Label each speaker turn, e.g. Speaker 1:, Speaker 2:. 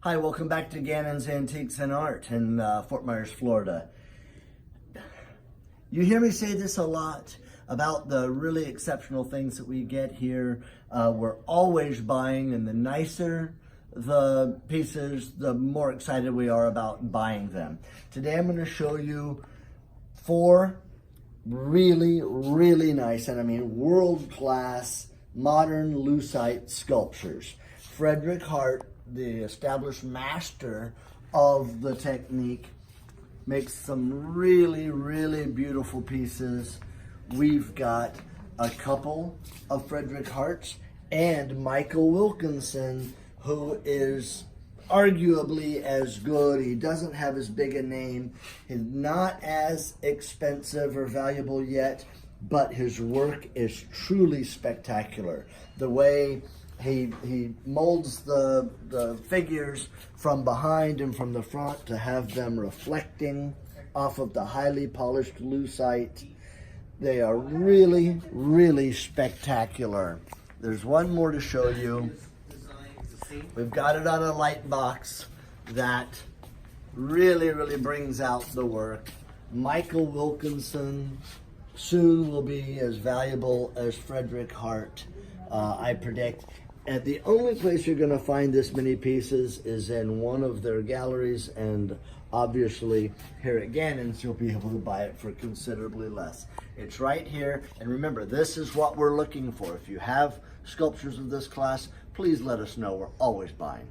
Speaker 1: Hi, welcome back to Gannons Antiques and Art in Fort Myers, Florida. You hear me say this a lot about the really exceptional things that we get here. We're always buying, and the nicer the pieces, the more excited we are about buying them. Today I'm going to show you four really nice, and I mean world-class modern Lucite sculptures. Frederick Hart, the established master of the technique, makes some really beautiful pieces. We've got a couple of Frederick Harts and Michael Wilkinson, who is arguably as good. He doesn't have as big a name. He's not as expensive or valuable yet, but his work is truly spectacular. The way he molds the figures from behind and from the front to have them reflecting off of the highly polished Lucite. They are really spectacular. There's one more to show you. We've got it on a light box that really brings out the work. Michael Wilkinson soon will be as valuable as Frederick Hart, I predict. And the only place you're going to find this many pieces is in one of their galleries, and obviously here at Gannons you'll be able to buy it for considerably less. It's right here, and remember, this is what we're looking for. If you have sculptures of this class, please let us know. We're always buying.